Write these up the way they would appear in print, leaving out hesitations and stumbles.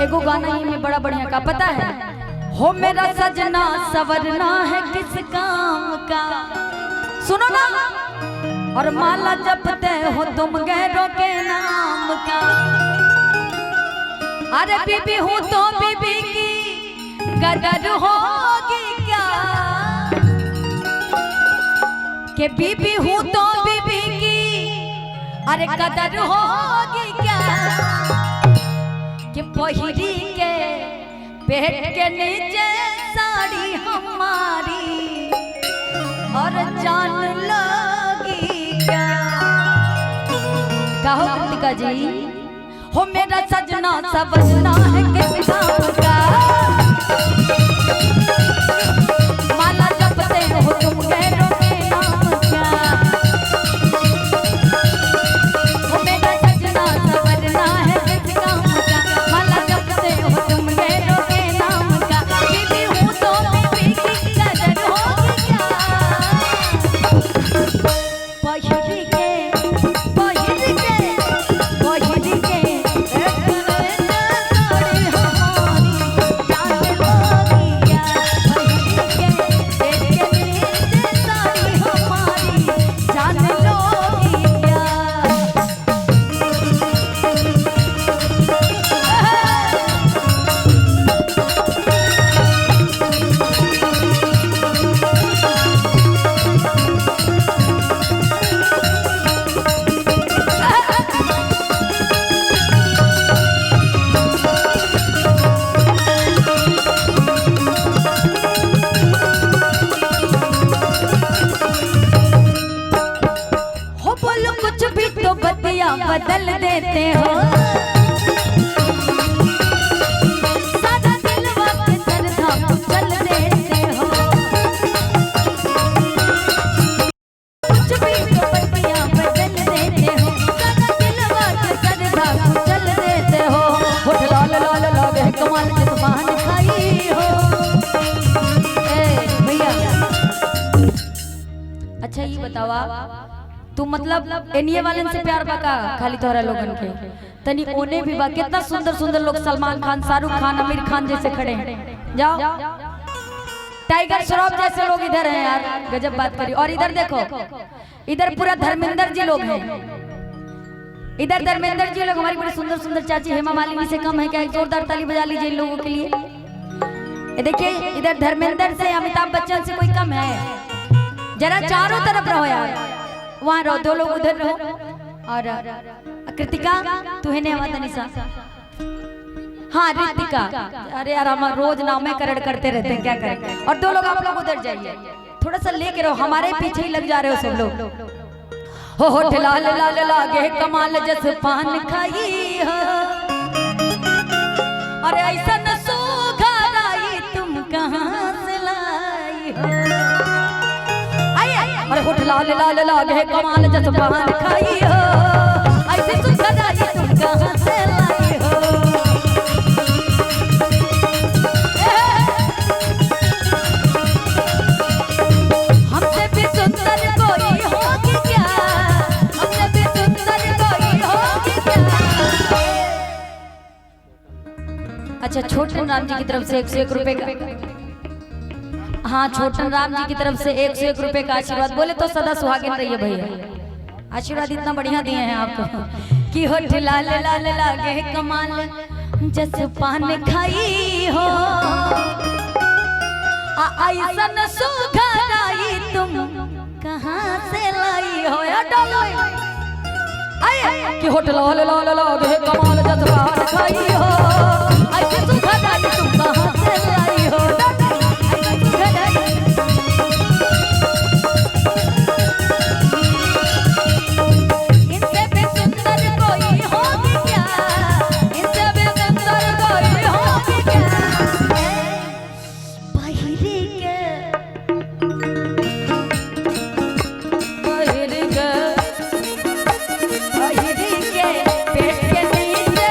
एगो गाना ही में बड़ा बढ़िया का पता है, हो मेरा सजना सवरना है किस काम का, सुनो ना, और माला जपते हो तुम गैरों के नाम का। अरे बीबी हूँ तो बीबी की कदर होगी क्या, कि बीबी हूँ तो बीबी की अरे कदर होगी क्या, कि पहिरी के पेट के नीचे साड़ी हमारी और जान लोगी क्या। कहो कृतिका जी, हो मेरा सजना सवरना है किस काम का, माला जपते हो तुम गैरों के नाम का। हो मेरा सजना सवरना है किस काम का, माला जपते हो तुम गैरों के नाम का। बीबी हूँ तो बीबी की कदर होगी क्या, पहिरी के बदल देते हो, सादा दिल वक्त सरधा चल देते हो। कुछ भी तो बतियां बदल देते हो, सादा दिल वक्त सरधा चल देते हो। होठ लाल लाल लागे कमाल जबान खाई हो। ए भैया अच्छा ये बतावा, तू मतलब एनिए वालन से प्यार बका खाली तोहरा लोगन के, तनी ओने भी बा। कितना सुंदर सुंदर लोग, सलमान खान, शाहरुख खान, आमिर खान जैसे खड़े हैं। जाओ टाइगर श्रॉफ जैसे लोग इधर हैं यार, गजब बात करी। और इधर देखो, इधर पूरा धर्मेंद्र जी लोग हैं, इधर धर्मेंद्र जी लोग। हमारी बड़ी सुंदर सुंदर चाची हेमा मालिनी से कम है क्या? एक जोरदार ताली बजा लीजिए इन लोगों के लिए। ये देखिए, इधर धर्मेंद्र से अमिताभ बच्चन से कोई कम है? जरा चारों तरफ रहो यार, वहाँ रहो, दो लोग उधर रहो। और कृतिका तू है निशा, हाँ रितिका, अरे यार हम रोज नाम करड़ करते रहते हैं, क्या करें। और दो लोग आप लोग उधर जाइए, थोड़ा सा लेके रहो, हमारे पीछे ही लग जा रहे हो सब लोग। हो होठ लाल लाल लागे कमाल जस पान खाई हो, अरे ऐसा न सुघराई तुम कहाँ से लाई हो। अरे होठ लाल लाल लागे कमाल जस पान खाई हो, ऐसे सुघराई तुम कहाँ से लाई हो। हमसे भी सुंदर कोई होगी क्या, हमसे भी सुंदर कोई होगी क्या। अच्छा, छोटन राम जी की तरफ से 101 रुपए का, हाँ छोटन राम जी की तरफ से 101 रुपए का आशीर्वाद। बोले तो सदा सुहागिन रहिए भैया, आशीर्वाद इतना बढ़िया दिए हैं आपको कि होठ लाल लाल लागे कमाल जस पान खाई हो, ऐसन सुघराई तुम कहाँ से लाई हो। कि होठ लाल लाल लागे कमाल जस पान खाई हो, ऐसे सुघराई तुम कहाँ से लाई हो। पेट के नीचे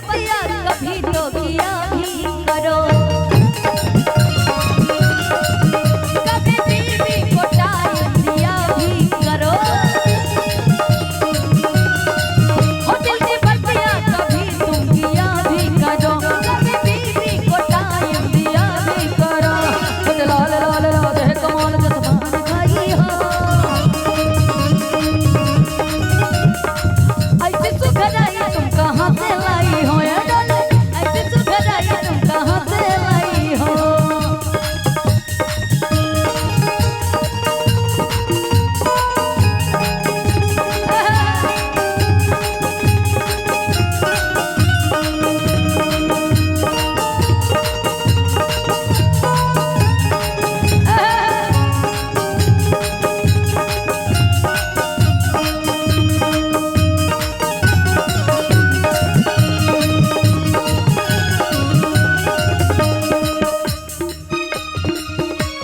बतिया कभी तो किया भी करो, कभी बीवी को टाइम दिया भी करो, हो दिल की बतिया कभी तुम किया भी करो, कभी बीवी को टाइम दिया भी करो। लाल लाल राधे कमाल जसमान खाई हो, ऐसे सुखदाई तुम कहाँ से लाई हो या डोले, ऐसे सुखदाई तुम कहाँ से लाई हो।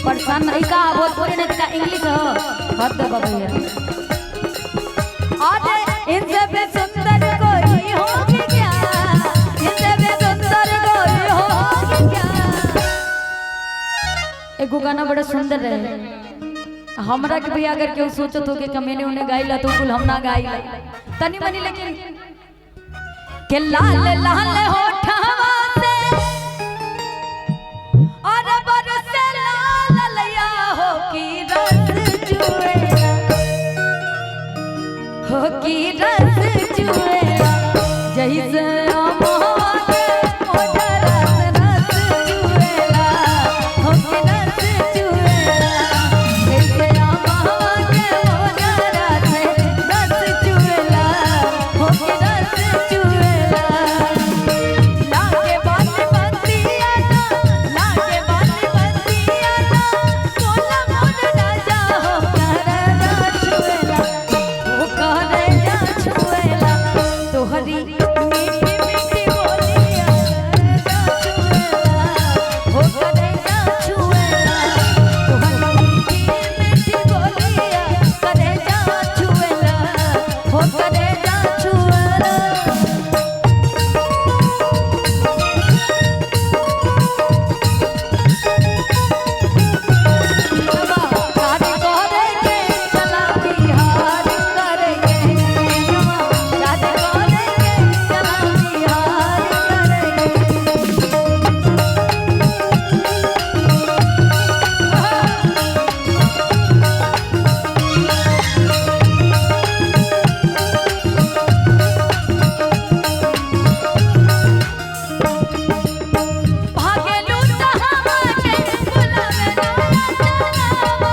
परेशान नहीं का भोजपुरी नहीं का इंग्लिश हो हद दबा भैया। अरे इनसे भी सुंदर कोई होगी क्या, इनसे भी सुंदर कोई होगी क्या। एगो गाना बड़ा सुंदर रहे हमरा के भैया, अगर केहू सोचत हो कि कमेने उन्हें गाइला तो कुल हम ना गाइला तनी मनी, लेकिन के लाल लाल होठवा से और बरसे लाल लया हो की रस चुएला, हो की रस चुएला, जैसे अमवा के मोटा रस रस चुएला, हो की रस चुएला, जैसे अमवा के मोटा रस रस चुएला, हो की रस चुएला। लागे बात बतिया ना, लागे बात बतिया ना, बोला मोर राजा हो करजा छुएला, हो करजा छुएला, तोहरी मीठी मीठी बोलिया करजा छुएला, हो करजा छुएला, तोहरी मीठी मीठी बोलिया करजा छुएला, हो करजा छुएला। शादी करेंगे चला बिहार करेंगे, शादी करेंगे चला बिहार करेंगे। भागेलू तहाने बुलावे ना चलावा,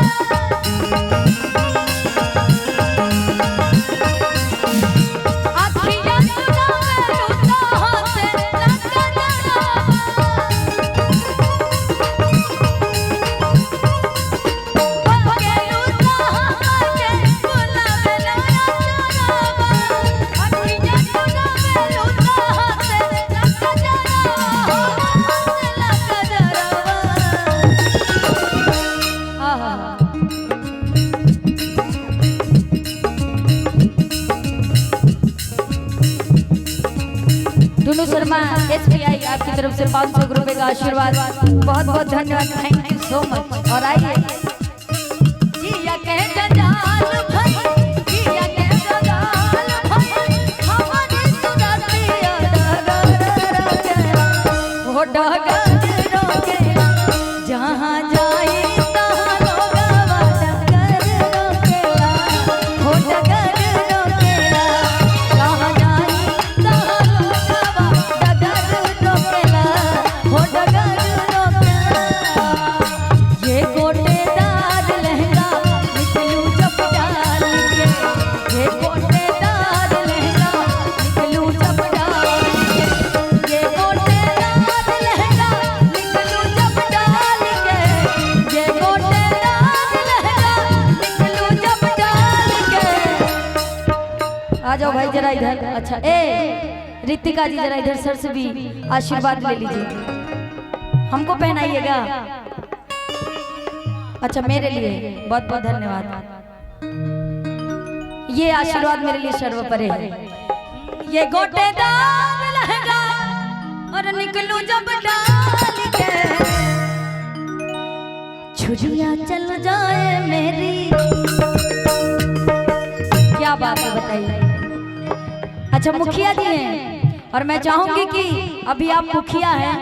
अखियाँ चुरावेलू तहाँ से ना चलावा, भागेलू तहाने बुलावे ना चलावा, अखियाँ चुरावेलू तहाँ से ना चलावा, ना चलावा। आहा टुनू शर्मा SBI आपकी तरफ से 500 रुपए का आशीर्वाद, बहुत बहुत धन्यवाद, थैंक यू सो मच। और आइए जिया के जंजाल भई, जिया के जंजाल भई, हमारी सुरतिया डगर रोकेला, हो डगर रोकेला, जहाँ जाई तहाँ लोगवा डगर रोकेला, हो डगर रोकेला, जहाँ जाई तहाँ लोगवा डगर रोकेला, हो डगर रोकेला। ये गोटेदार लहंगा निकलू जब डाल के, ये गोटेदार लहंगा निकलू जब डाल के, ये गोटेदार लहंगा निकलू जब डाल के, ये गोटेदार लहंगा निकलू जब डाल के। आ जाओ भाई जरा इधर। अच्छा रितिका जी जरा इधर सर से भी आशीर्वाद ले लीजिए, हमको पहनाइएगा। अच्छा मेरे लिए बहुत बहुत धन्यवाद, ये आशीर्वाद मेरे लिए सर्वोपरि है। ये गोटेदार लहंगा निकलू जब डाल के छुरिया चल जाए मेरी। क्या बात है बताइए। अच्छा मुखिया जी हैं और मैं चाहूंगी कि अभी आप मुखिया हैं,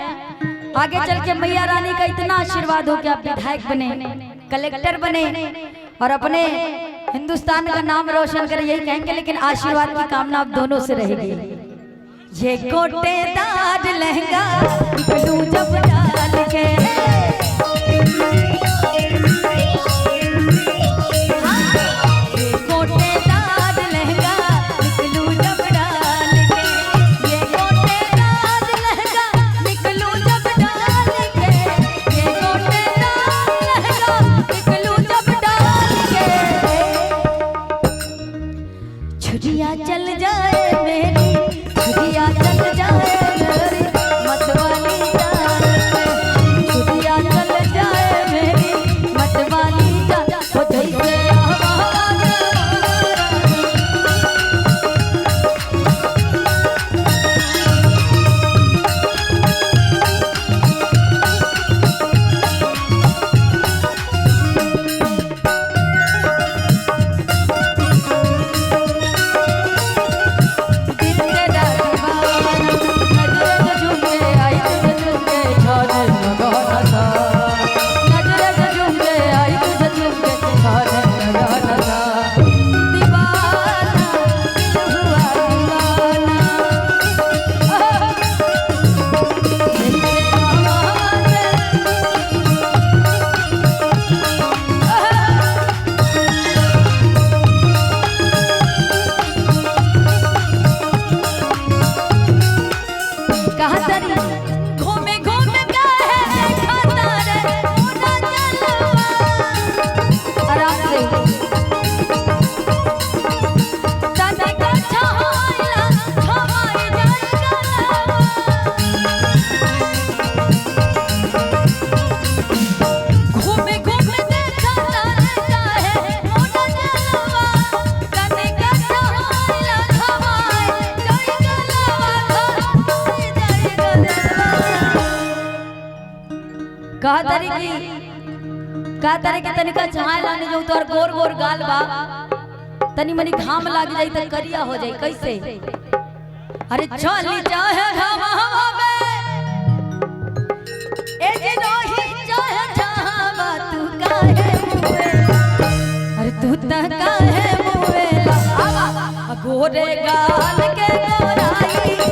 आगे चल के मैया रानी का इतना आशीर्वाद हो कि आप विधायक बने, कलेक्टर बने और अपने हिंदुस्तान का नाम रोशन करें, यही कहेंगे। लेकिन आशीर्वाद की कामना आप दोनों से रहेगी। ये गोटेदार लहंगा निकलूं जब डाल के, ये गोटेदार लहंगा निकलूं जब डाल के, ये गोटेदार लहंगा निकलूं जब डाल के, ये गोटेदार लहंगा निकलूं जब डाल के छुरिया चल जाए मेरी, छुरिया चल जाए मेरी मतवाली जान पे, छुरिया चल जाए मेरी मतवाली जान हो जैसे कहा तारे के तनिका चाय लाने जाऊं तो और गोर गोर गाल बा, तनी मनी घाम लाग जाई त करिया हो जाई कैसे। अरे चल जाए घाम हवा में ए जे रोही चाहे चाहवा तू काहे मुए, अरे तू त काहे मुए गोरे गाल के गोराई